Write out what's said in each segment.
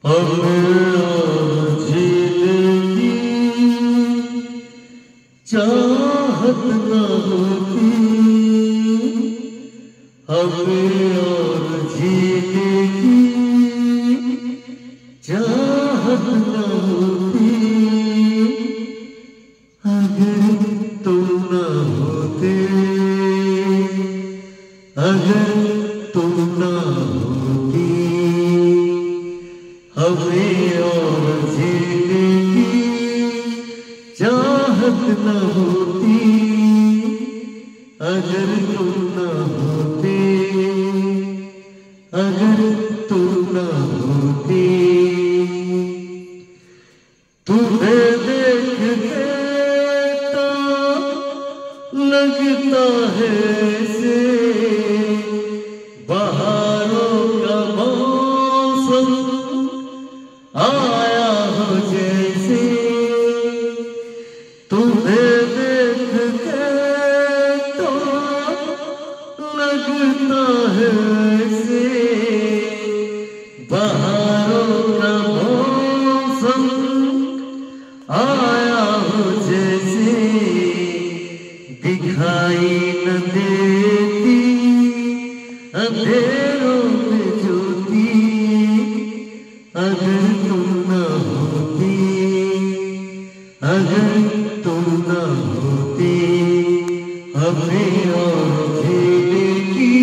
हमें और जीने की चाहत न होती, हमें और जीने की चाहत न होती, अगर तुम न होते, अगर तुम न होती, हमें और जीने की चाहत न होती, अगर तुम न होते, अगर तुम न होते। तुम्हें देख के तो लगता है ऐसे बहारों का मौसम आया हो जैसे, तुम्हें देख के तो लगता है ऐसे बहारों का मौसम आया हो जैसे, दिखाई न देती अंधेरों में ज्योति, अगर तुम न होती, अगर तुम न होती, हमें और जीने की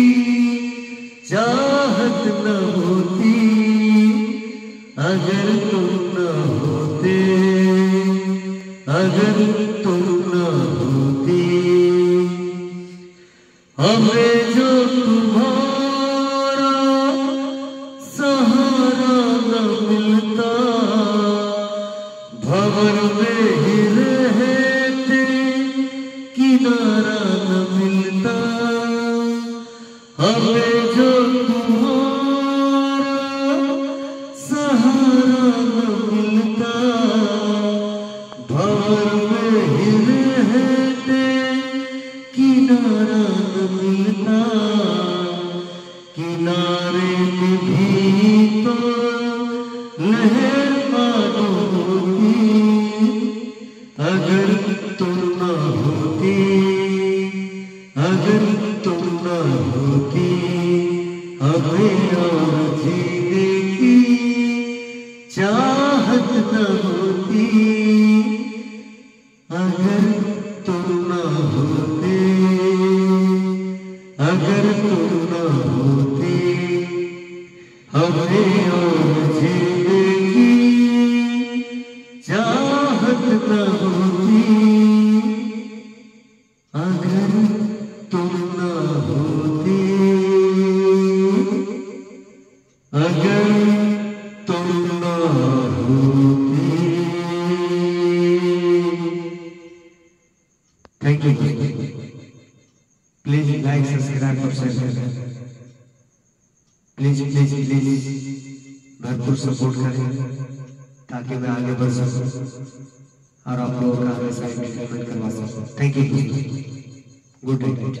चाहत न होती, अगर तुम न होते, अगर तुम न होती। हमें जो तुम्हारा सहारा न मिलता, भंवर में ही रहते किनारा न मिलता, हमें जो तुम्हारा सहारा न मिलता, भंवर में ही रहते किनारा न मिलता, किनारे पे भी तो लहर मालूम होती, अगर तुम न होती, अगर तुम न होती, हमें और जीने की चाहत न होती, अगर तुम न होते, अगर तुम न होते, हमें और जीने की चाहत न होती, अगर तुम न होते, अगर तुम न होते। Thank you. Please like subscribe और शेयर, प्लीज प्लीज प्लीज भरपूर सपोर्ट करें ताकि मैं आगे बढ़ सकूं और आप लोगों का हमेशा एंटरटेनमेंट करवा सकूं। Thank you. Good night.